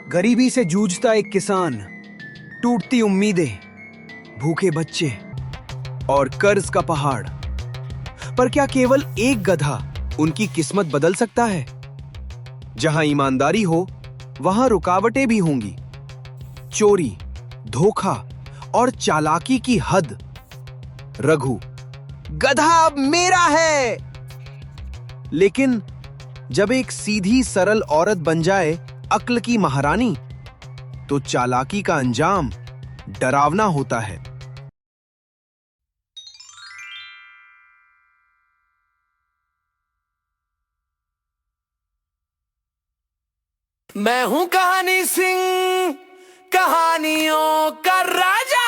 गरीबी से जूझता एक किसान, टूटती उम्मीदें, भूखे बच्चे और कर्ज का पहाड़। पर क्या केवल एक गधा उनकी किस्मत बदल सकता है? जहां ईमानदारी हो, वहां रुकावटें भी होंगी। चोरी, धोखा और चालाकी की हद। रघु, गधा अब मेरा है। लेकिन जब एक सीधी सरल औरत बन जाए अक्ल की महारानी, तो चालाकी का अंजाम डरावना होता है। मैं हूं कहानी सिंह, कहानियों का राजा।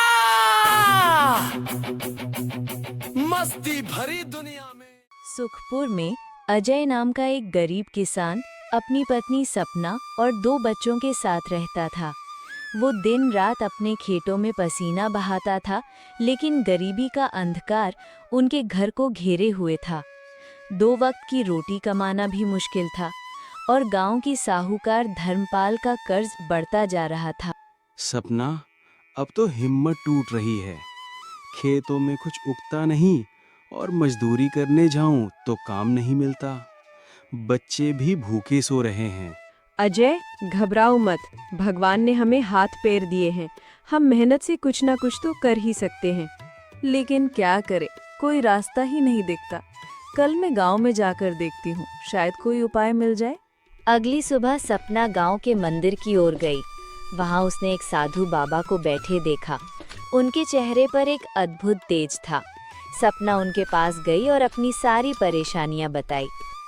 मस्ती भरी दुनिया में। सुखपुर में अजय नाम का एक गरीब किसान अपनी पत्नी सपना और 2 बच्चों के साथ रहता था। वो दिन रात अपने खेतों में पसीना बहाता था, लेकिन गरीबी का अंधकार उनके घर को घेरे हुए था। 2 वक्त की रोटी कमाना भी मुश्किल था और गांव की साहूकार धर्मपाल का कर्ज बढ़ता जा रहा था। सपना, अब तो हिम्मत टूट रही है। खेतों में कुछ उगता नहीं और मजदूरी करने जाऊं तो काम नहीं मिलता। बच्चे भी भूखे सो रहे हैं। अजय, घबराओ मत। भगवान ने हमें हाथ पैर दिए हैं। हम मेहनत से कुछ ना कुछ तो कर ही सकते हैं। लेकिन क्या करें, कोई रास्ता ही नहीं दिखता। कल मैं गांव में जाकर देखती हूँ, शायद कोई उपाय मिल जाए। अगली सुबह सपना गांव के मंदिर की ओर गई। वहां उसने एक साधु बाबा को बैठे देखा। उनके चेहरे पर एक अद्भुत तेज था। सपना उनके पास गई और अपनी सारी परेशानियां बताई।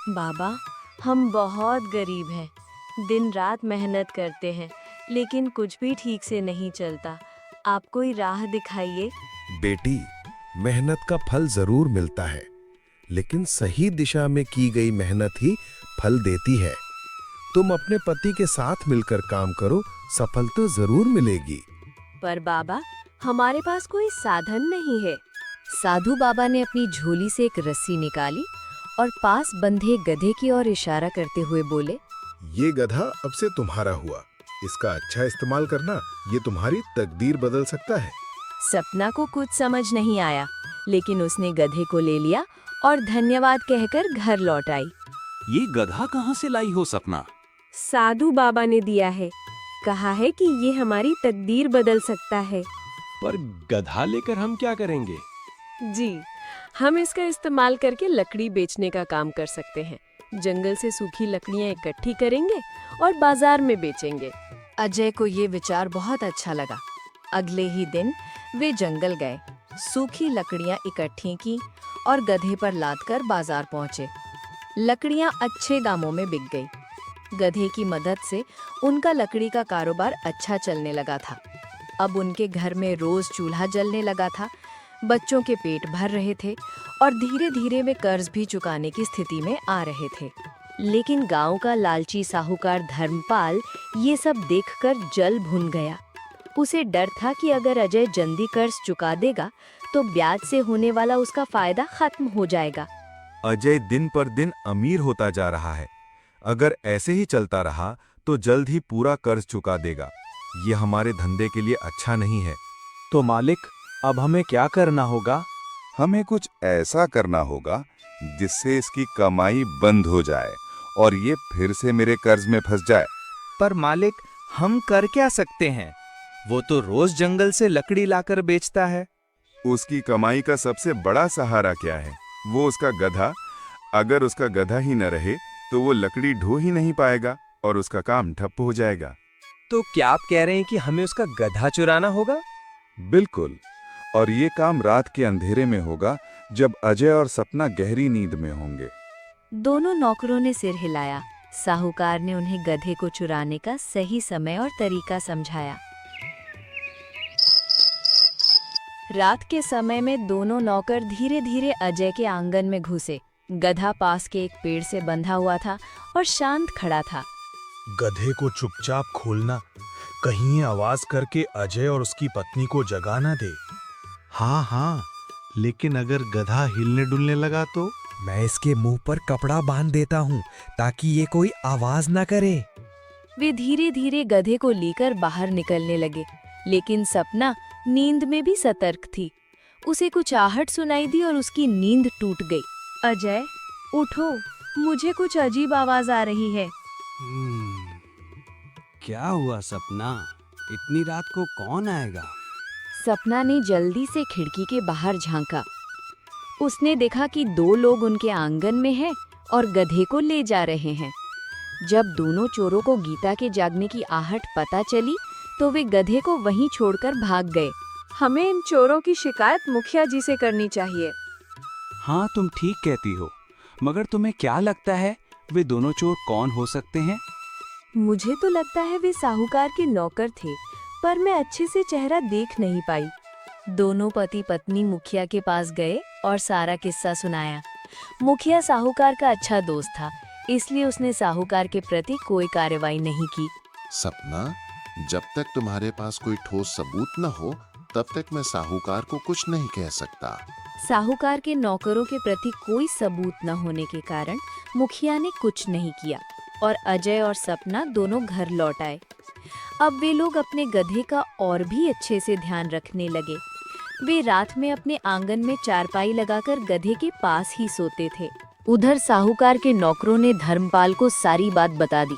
बाबा, हम बहुत गरीब हैं। दिन रात मेहनत करते हैं, लेकिन कुछ भी ठीक से नहीं चलता। आप कोई राह दिखाइए। बेटी, मेहनत का फल जरूर मिलता है, लेकिन सही दिशा में की गई मेहनत ही फल देती है। तुम अपने पति के साथ मिलकर काम करो, सफलता जरूर मिलेगी। पर बाबा, हमारे पास कोई साधन नहीं है। साधु बाबा ने अपनी झोली से एक रस्सी निकाली और पास बंधे गधे की ओर इशारा करते हुए बोले, ये गधा अब से तुम्हारा हुआ। इसका अच्छा इस्तेमाल करना, ये तुम्हारी तकदीर बदल सकता है। सपना को कुछ समझ नहीं आया, लेकिन उसने गधे को ले लिया और धन्यवाद कहकर घर लौट आई। ये गधा कहाँ से लाई हो सपना? साधु बाबा ने दिया है। कहा है कि ये हमारी तकदीर बदल सकता है। पर गधा लेकर हम क्या करेंगे? जी, हम इसका इस्तेमाल करके लकड़ी बेचने का काम कर सकते हैं। जंगल से सूखी लकड़ियां इकट्ठी करेंगे और बाजार में बेचेंगे। अजय को ये विचार बहुत अच्छा लगा। अगले ही दिन वे जंगल गए, सूखी लकड़ियां इकट्ठी की और गधे पर लादकर बाजार पहुंचे। लकड़ियां अच्छे दामों में बिक गई। गधे की मदद से उनका लकड़ी का कारोबार अच्छा चलने लगा था। अब उनके घर में रोज चूल्हा जलने लगा था। बच्चों के पेट भर रहे थे और धीरे धीरे वे कर्ज भी चुकाने की स्थिति में आ रहे थे। लेकिन गांव का लालची साहूकार धर्मपाल ये सब देखकर जल भुन गया। उसे डर था कि अगर अजय जल्दी कर्ज चुका देगा तो ब्याज से होने वाला उसका फायदा खत्म हो जाएगा। अजय दिन पर दिन अमीर होता जा रहा है। अगर ऐसे ही चलता रहा तो जल्द ही पूरा कर्ज चुका देगा। ये हमारे धंधे के लिए अच्छा नहीं है। तो मालिक, अब हमें क्या करना होगा? हमें कुछ ऐसा करना होगा जिससे इसकी कमाई बंद हो जाए और ये फिर से मेरे कर्ज में फंस जाए। पर मालिक, हम कर क्या सकते हैं? वो तो रोज जंगल से लकड़ी लाकर बेचता है। उसकी कमाई का सबसे बड़ा सहारा क्या है? वो उसका गधा। अगर उसका गधा ही न रहे तो वो लकड़ी ढो ही नहीं पाएगा और उसका काम ठप्प हो जाएगा। तो क्या आप कह रहे हैं कि हमें उसका गधा चुराना होगा? बिल्कुल, और ये काम रात के अंधेरे में होगा, जब अजय और सपना गहरी नींद में होंगे। दोनों नौकरों ने सिर हिलाया। साहूकार ने उन्हें गधे को चुराने का सही समय और तरीका समझाया। रात के समय में दोनों नौकर धीरे धीरे अजय के आंगन में घुसे। गधा पास के एक पेड़ से बंधा हुआ था और शांत खड़ा था। गधे को चुपचाप खोलना, कहीं ये आवाज करके अजय और उसकी पत्नी को जगा ना दे। हाँ हाँ, लेकिन अगर गधा हिलने डुलने लगा तो? मैं इसके मुंह पर कपड़ा बांध देता हूँ ताकि ये कोई आवाज ना करे। वे धीरे धीरे गधे को लेकर बाहर निकलने लगे, लेकिन सपना नींद में भी सतर्क थी। उसे कुछ आहट सुनाई दी और उसकी नींद टूट गई। अजय, उठो, मुझे कुछ अजीब आवाज आ रही है। क्या हुआ सपना? इतनी रात को कौन आएगा? सपना ने जल्दी से खिड़की के बाहर झांका। उसने देखा कि 2 लोग उनके आंगन में हैं और गधे को ले जा रहे हैं। जब दोनों चोरों को गीता के जागने की आहट पता चली तो वे गधे को वहीं छोड़कर भाग गए। हमें इन चोरों की शिकायत मुखिया जी से करनी चाहिए। हाँ, तुम ठीक कहती हो, मगर तुम्हें क्या लगता है वे दोनों चोर कौन हो सकते हैं? मुझे तो लगता है वे साहूकार के नौकर थे, पर मैं अच्छे से चेहरा देख नहीं पाई। दोनों पति पत्नी मुखिया के पास गए और सारा किस्सा सुनाया। मुखिया साहूकार का अच्छा दोस्त था, इसलिए उसने साहूकार के प्रति कोई कार्रवाई नहीं की। सपना, जब तक तुम्हारे पास कोई ठोस सबूत न हो तब तक मैं साहूकार को कुछ नहीं कह सकता। साहूकार के नौकरों के प्रति कोई सबूत न होने के कारण मुखिया ने कुछ नहीं किया और अजय और सपना दोनों घर लौट आए। अब वे लोग अपने गधे का और भी अच्छे से ध्यान रखने लगे। वे रात में अपने आंगन में चारपाई लगाकर गधे के पास ही सोते थे। उधर साहूकार के नौकरों ने धर्मपाल को सारी बात बता दी,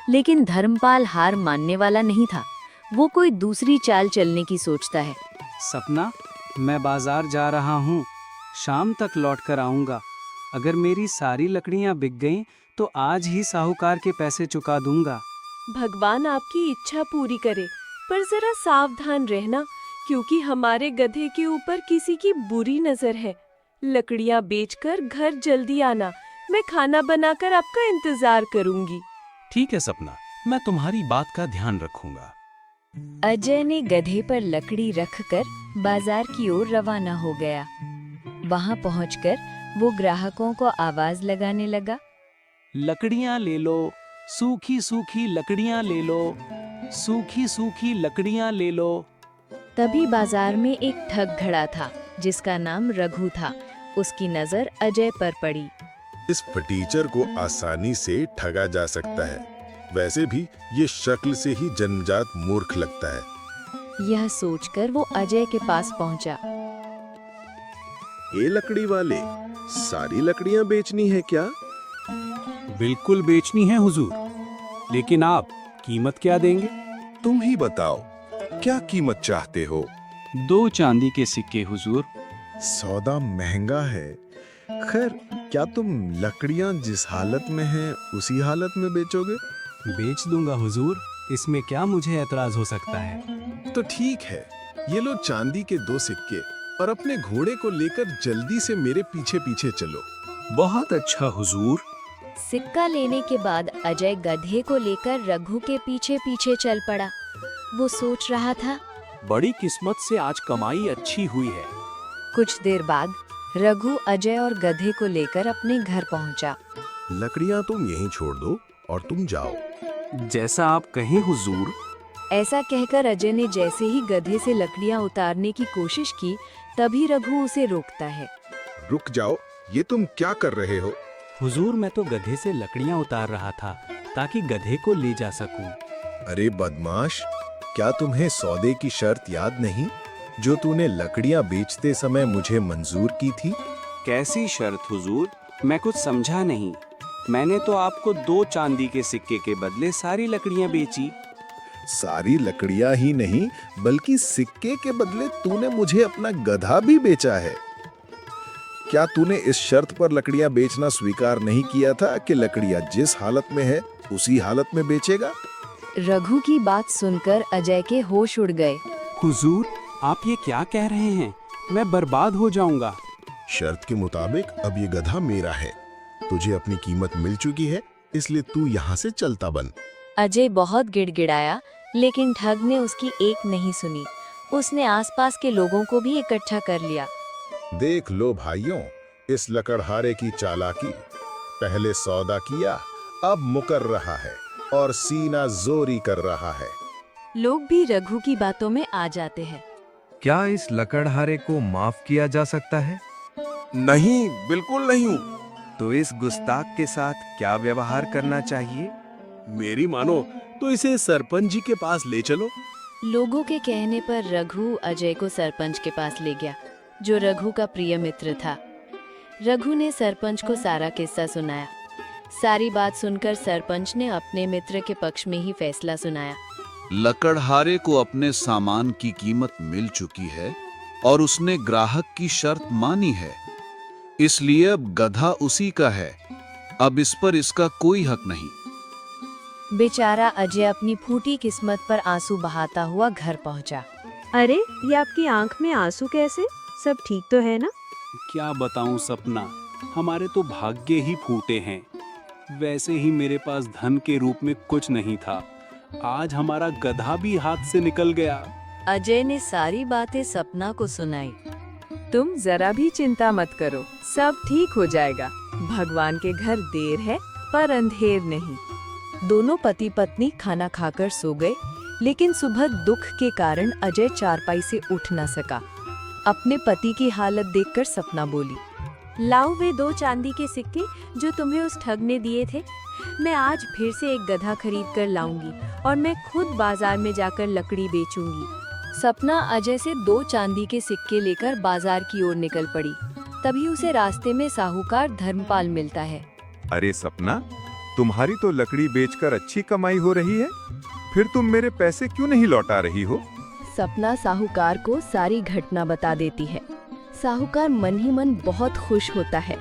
लेकिन धर्मपाल हार मानने वाला नहीं था। वो कोई दूसरी चाल चलने की सोचता है। सपना, मैं बाजार जा रहा हूँ, शाम तक लौट कर आऊँगा। अगर मेरी सारी लकड़ियाँ बिक गईं तो आज ही साहूकार के पैसे चुका दूंगा। भगवान आपकी इच्छा पूरी करे, पर जरा सावधान रहना, क्योंकि हमारे गधे के ऊपर किसी की बुरी नजर है। लकड़ियाँ बेचकर घर जल्दी आना, मैं खाना बनाकर आपका इंतजार करूंगी। ठीक है सपना, मैं तुम्हारी बात का ध्यान रखूंगा। अजय ने गधे पर लकड़ी रखकर बाजार की ओर रवाना हो गया। वहां पहुंचकर वो ग्राहकों को आवाज लगाने लगा। लकड़ियाँ ले लो, सूखी सूखी लकड़ियाँ ले लो, सूखी सूखी लकड़ियाँ ले लो। तभी बाजार में एक ठग खड़ा था जिसका नाम रघु था। उसकी नजर अजय पर पड़ी। इस फटीचर को आसानी से ठगा जा सकता है। वैसे भी ये शक्ल से ही जन्मजात मूर्ख लगता है। यह सोचकर वो अजय के पास पहुंचा। ये लकड़ी वाले, सारी लकड़ियां बेचनी है क्या? बिल्कुल बेचनी है हुजूर, लेकिन आप कीमत क्या देंगे? तुम ही बताओ, क्या कीमत चाहते हो? 2 चांदी के सिक्के हुजूर। सौदा महंगा है। खैर, क्या तुम लकड़ियां जिस हालत में हैं उसी हालत में बेचोगे? बेच दूंगा हुजूर, इसमें क्या मुझे एतराज हो सकता है? तो ठीक है, ये लो चांदी के 2 सिक्के और अपने घोड़े को लेकर जल्दी से मेरे पीछे पीछे चलो। बहुत अच्छा हुजूर। सिक्का लेने के बाद अजय गधे को लेकर रघु के पीछे पीछे चल पड़ा। वो सोच रहा था, बड़ी किस्मत से आज कमाई अच्छी हुई है। कुछ देर बाद रघु अजय और गधे को लेकर अपने घर पहुंचा। लकड़ियां तुम यहीं छोड़ दो और तुम जाओ। जैसा आप कहें हुजूर। ऐसा कहकर अजय ने जैसे ही गधे से लकड़ियां उतारने की कोशिश की, तभी रघु उसे रोकता है। रुक जाओ, ये तुम क्या कर रहे हो? हुजूर, मैं तो गधे से लकड़ियां उतार रहा था ताकि गधे को ले जा सकूं। अरे बदमाश, क्या तुम्हें सौदे की शर्त याद नहीं जो तूने लकड़ियां बेचते समय मुझे मंजूर की थी? कैसी शर्त हुजूर? मैं कुछ समझा नहीं। मैंने तो आपको 2 चांदी के सिक्के के बदले सारी लकड़ियां बेची। सारी लकड़ियां ही नहीं, बल्कि सिक्के के बदले तूने मुझे अपना गधा भी बेचा है। क्या तूने इस शर्त पर लकड़ियां बेचना स्वीकार नहीं किया था कि लकड़ियां जिस हालत में है उसी हालत में बेचेगा? रघु की बात सुनकर अजय के होश उड़ गए। हुजूर, आप ये क्या कह रहे हैं? मैं बर्बाद हो जाऊंगा। शर्त के मुताबिक अब ये गधा मेरा है। तुझे अपनी कीमत मिल चुकी है, इसलिए तू यहाँ से चलता बन। अजय बहुत गिड़गिड़ाया, लेकिन ठग ने उसकी एक नहीं सुनी। उसने आसपास के लोगों को भी इकट्ठा कर लिया। देख लो भाइयों, इस लकड़हारे की चालाकी। पहले सौदा किया, अब मुकर रहा है और सीना जोरी कर रहा है। लोग भी रघु की बातों में आ जाते हैं। क्या इस लकड़हारे को माफ किया जा सकता है? नहीं, बिल्कुल नहीं। तो इस गुस्ताख के साथ क्या व्यवहार करना चाहिए? मेरी मानो तो इसे सरपंच जी के पास ले चलो। लोगों के कहने पर रघु अजय को सरपंच के पास ले गया, जो रघु का प्रिय मित्र था। रघु ने सरपंच को सारा किस्सा सुनाया। सारी बात सुनकर सरपंच ने अपने मित्र के पक्ष में ही फैसला सुनाया। लकड़हारे को अपने सामान की कीमत मिल चुकी है और उसने ग्राहक की शर्त मानी है, इसलिए अब गधा उसी का है। अब इस पर इसका कोई हक नहीं। बेचारा अजय अपनी फूटी किस्मत पर आंसू बहाता हुआ घर पहुंचा। अरे, ये आपकी आंख में आंसू कैसे? सब ठीक तो है ना? क्या बताऊं सपना, हमारे तो भाग्य ही फूटे हैं। वैसे ही मेरे पास धन के रूप में कुछ नहीं था, आज हमारा गधा भी हाथ से निकल गया। अजय ने सारी बातें सपना को सुनाई। तुम जरा भी चिंता मत करो, सब ठीक हो जाएगा। भगवान के घर देर है पर अंधेर नहीं। दोनों पति पत्नी खाना खाकर सो गए, लेकिन सुबह दुख के कारण अजय चारपाई से उठ न सका। अपने पति की हालत देखकर सपना बोली, लाओ वे 2 चांदी के सिक्के जो तुम्हें उस ठग ने दिए थे। मैं आज फिर से एक गधा खरीद कर लाऊंगी और मैं खुद बाजार में जाकर लकड़ी बेचूंगी। सपना अजय से 2 चांदी के सिक्के लेकर बाजार की ओर निकल पड़ी। तभी उसे रास्ते में साहूकार धर्मपाल मिलता है। अरे सपना, तुम्हारी तो लकड़ी बेचकर अच्छी कमाई हो रही है, फिर तुम मेरे पैसे क्यों नहीं लौटा रही हो? सपना साहूकार को सारी घटना बता देती है। साहूकार मन ही मन बहुत खुश होता है।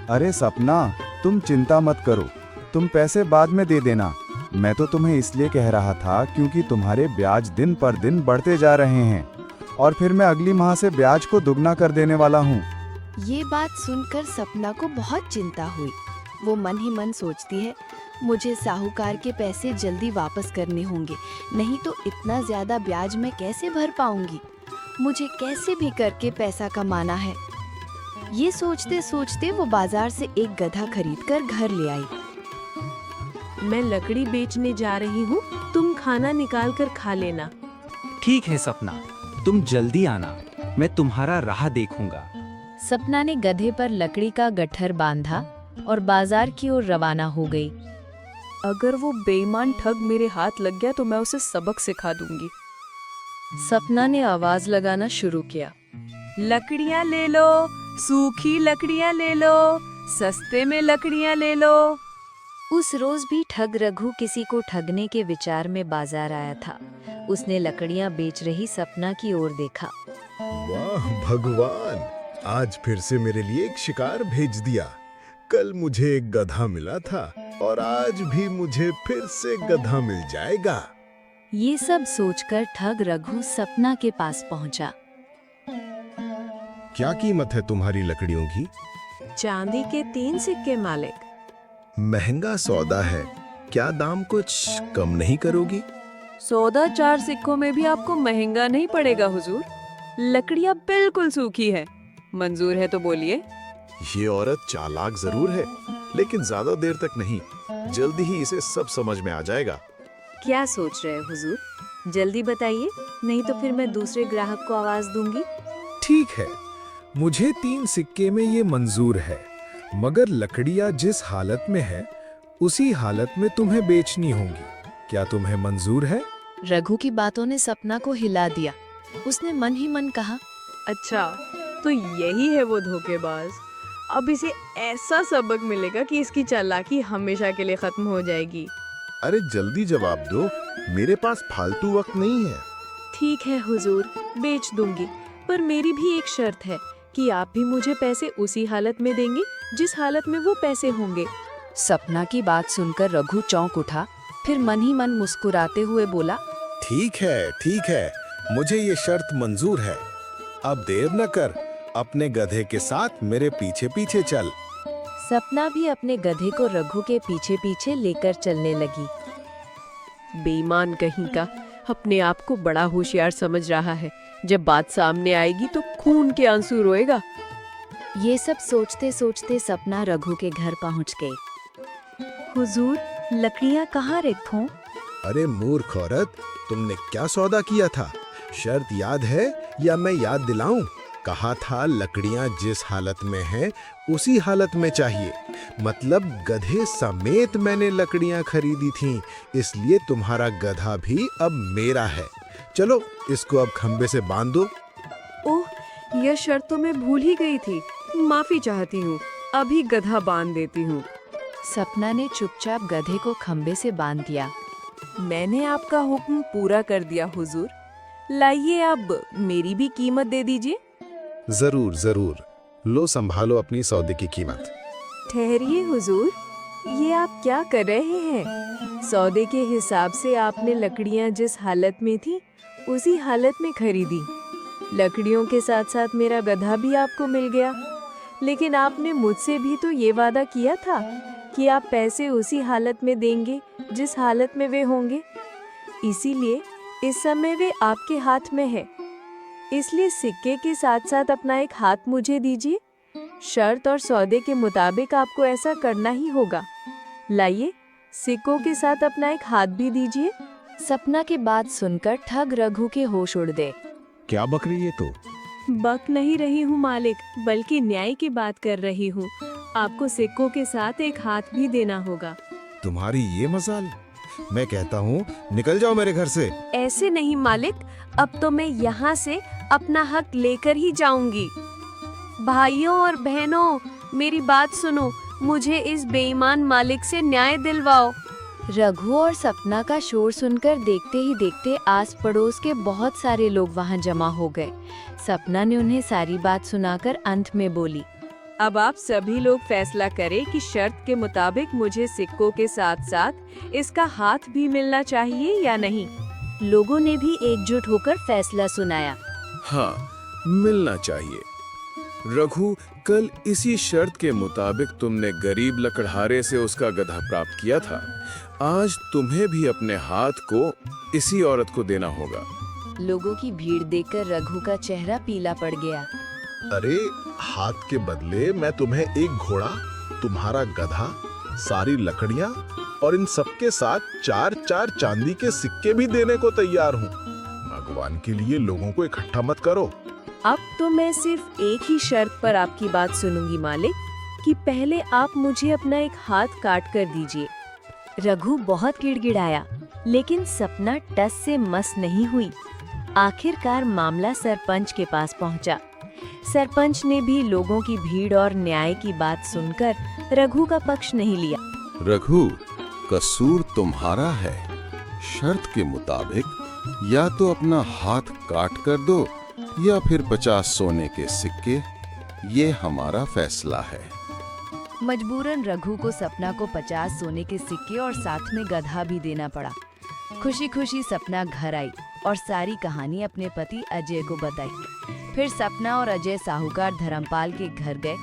अरे सपना, तुम चिंता मत करो, तुम पैसे बाद में दे देना। मैं तो तुम्हें इसलिए कह रहा था क्योंकि तुम्हारे ब्याज दिन पर दिन बढ़ते जा रहे हैं और फिर मैं अगली माह से ब्याज को दुगना कर देने वाला हूँ। ये बात सुनकर सपना को बहुत चिंता हुई। वो मन ही मन सोचती है, मुझे साहूकार के पैसे जल्दी वापस करने होंगे, नहीं तो इतना ज्यादा ब्याज मैं कैसे भर पाऊंगी। मुझे कैसे भी करके पैसा कमाना है। ये सोचते सोचते वो बाजार से एक गधा खरीदकर घर ले आई। मैं लकड़ी बेचने जा रही हूँ, तुम खाना निकाल कर खा लेना। ठीक है सपना, तुम जल्दी आना, मैं तुम्हारा राह देखूंगा। सपना ने गधे पर लकड़ी का गट्ठर बांधा और बाजार की ओर रवाना हो गई। अगर वो बेईमान ठग मेरे हाथ लग गया तो मैं उसे सबक सिखा दूंगी। सपना ने आवाज लगाना शुरू किया, लकड़ियाँ ले लो, सूखी लकड़ियाँ ले लो, सस्ते में लकड़ियाँ ले लो। उस रोज भी ठग रघु किसी को ठगने के विचार में बाजार आया था। उसने लकड़ियाँ बेच रही सपना की ओर देखा। वाह भगवान, आज फिर से मेरे लिए एक शिकार भेज दिया। कल मुझे एक गधा मिला था और आज भी मुझे फिर से गधा मिल जाएगा। ये सब सोचकर ठग रघु सपना के पास पहुंचा। क्या कीमत है तुम्हारी लकड़ियों की? चांदी के 3 सिक्के मालिक। महंगा सौदा है, क्या दाम कुछ कम नहीं करोगी? सौदा 4 सिक्कों में भी आपको महंगा नहीं पड़ेगा हुजूर। लकड़ियाँ बिल्कुल सूखी है, मंजूर है तो बोलिए। ये औरत चालाक जरूर है, लेकिन ज्यादा देर तक नहीं, जल्दी ही इसे सब समझ में आ जाएगा। क्या सोच रहे हैं हुजूर? जल्दी बताइए, नहीं तो फिर मैं दूसरे ग्राहक को आवाज दूंगी। ठीक है, मुझे 3 सिक्के में ये मंजूर है, मगर लकड़ियाँ जिस हालत में है उसी हालत में तुम्हें बेचनी होंगी। क्या तुम्हें मंजूर है? रघु की बातों ने सपना को हिला दिया। उसने मन ही मन कहा, अच्छा, तो यही है वो धोखेबाज। अब इसे ऐसा सबक मिलेगा कि इसकी चालाकी हमेशा के लिए खत्म हो जाएगी। अरे जल्दी जवाब दो, मेरे पास फालतू वक्त नहीं है। ठीक है हुजूर, बेच दूंगी, पर मेरी भी एक शर्त है कि आप भी मुझे पैसे उसी हालत में देंगे जिस हालत में वो पैसे होंगे। सपना की बात सुनकर रघु चौंक उठा, फिर मन ही मन मुस्कुराते हुए बोला, ठीक है, मुझे ये शर्त मंजूर है। अब देर न कर, अपने गधे के साथ मेरे पीछे पीछे चल। सपना भी अपने गधे को रघु के पीछे पीछे लेकर चलने लगी। बेईमान कहीं का, अपने आप को बड़ा होशियार समझ रहा है, जब बात सामने आएगी तो खून के आंसू रोएगा। ये सब सोचते सोचते सपना रघु के घर पहुंच गई। हुजूर, लकड़ियाँ कहाँ रखूं? अरे मूर्ख औरत, तुमने क्या सौदा किया था? शर्त याद है या मैं याद दिलाऊं? कहा था लकड़ियां जिस हालत में हैं उसी हालत में चाहिए। मतलब गधे समेत मैंने लकड़ियां खरीदी थीं, इसलिए तुम्हारा गधा भी अब मेरा है। चलो इसको अब खंबे से बांध दो। ओह, यह शर्त तो मैं भूल ही गई थी। माफी चाहती हूँ, अभी गधा बांध देती हूँ। सपना ने चुपचाप गधे को खंबे से बांध दिया। मैंने आपका हुक्म पूरा कर दिया हुजूर। लाइए अब मेरी भी कीमत दे दीजिए। जरूर जरूर, लो संभालो अपनी सौदे की कीमत। ठहरिए हुजूर, ये आप क्या कर रहे हैं? सौदे के हिसाब से आपने लकड़ियां जिस हालत में थी उसी हालत में खरीदी। लकड़ियों के साथ साथ मेरा गधा भी आपको मिल गया। लेकिन आपने मुझसे भी तो ये वादा किया था कि आप पैसे उसी हालत में देंगे जिस हालत में वे होंगे। इसीलिए इस समय वे आपके हाथ में है। इसलिए सिक्के के साथ साथ अपना एक हाथ मुझे दीजिए। शर्त और सौदे के मुताबिक आपको ऐसा करना ही होगा। लाइए, सिक्कों के साथ अपना एक हाथ भी दीजिए। सपना की बात सुनकर ठग रघु के होश उड़ गए। क्या बक रही है तो? बक नहीं रही हूँ मालिक, बल्कि न्याय की बात कर रही हूँ। आपको सिक्कों के साथ एक हाथ भी देना होगा। तुम्हारी ये मजाल? मैं कहता हूँ निकल जाओ मेरे घर से। ऐसे नहीं मालिक, अब तो मैं यहाँ से अपना हक लेकर ही जाऊंगी। भाइयों और बहनों, मेरी बात सुनो, मुझे इस बेईमान मालिक से न्याय दिलवाओ। रघु और सपना का शोर सुनकर देखते ही देखते आस पड़ोस के बहुत सारे लोग वहां जमा हो गए। सपना ने उन्हें सारी बात सुनाकर अंत में बोली, अब आप सभी लोग फैसला करें कि शर्त के मुताबिक मुझे सिक्कों के साथ साथ इसका हाथ भी मिलना चाहिए या नहीं। लोगों ने भी एकजुट होकर फैसला सुनाया। हाँ, मिलना चाहिए। रघु, कल इसी शर्त के मुताबिक तुमने गरीब लकड़हारे से उसका गधा प्राप्त किया था। आज तुम्हें भी अपने हाथ को इसी औरत को देना होगा। लोगों की भीड़ देखकर रघु का चेहरा पीला पड़ गया। अरे, हाथ के बदले मैं तुम्हें एक घोड़ा, तुम्हारा गधा, सारी लकड़ियां और इन सबके साथ 4-4 चांदी के सिक्के भी देने को तैयार हूँ। भगवान के लिए लोगों को इकट्ठा मत करो। अब तो मैं सिर्फ एक ही शर्त पर आपकी बात सुनूंगी मालिक, कि पहले आप मुझे अपना एक हाथ काट कर दीजिए। रघु बहुत गिड़गिड़ाया, लेकिन सपना टस से मस नहीं हुई। आखिरकार मामला सरपंच के पास पहुंचा। सरपंच ने भी लोगों की भीड़ और न्याय की बात सुनकर रघु का पक्ष नहीं लिया। रघु, कसूर तुम्हारा है। शर्त के मुताबिक या तो अपना हाथ काट कर दो या फिर 50 सोने के सिक्के। ये हमारा फैसला है। मजबूरन रघु को सपना को 50 सोने के सिक्के और साथ में गधा भी देना पड़ा। खुशी खुशी सपना घर आई और सारी कहानी अपने पति अजय को बताई। फिर सपना और अजय साहूकार धर्मपाल के घर गए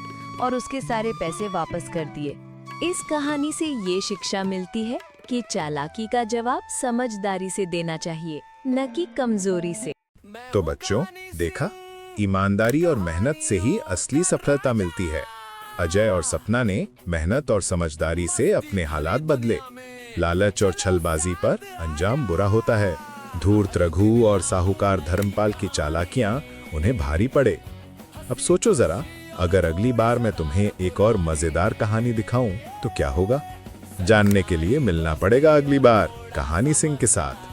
और उसके सारे पैसे वापस कर दिए। इस कहानी से ये शिक्षा मिलती है कि चालाकी का जवाब समझदारी से देना चाहिए, न कि कमजोरी से। तो बच्चों, देखा, ईमानदारी और मेहनत से ही असली सफलता मिलती है। अजय और सपना ने मेहनत और समझदारी से अपने हालात बदले। लालच और छलबाजी पर अंजाम बुरा होता है। धूर्त रघु और साहूकार धर्मपाल की चालाकियां उन्हें भारी पड़े। अब सोचो जरा, अगर अगली बार मैं तुम्हें एक और मजेदार कहानी दिखाऊं तो क्या होगा? जानने के लिए मिलना पड़ेगा अगली बार कहानी सिंह के साथ।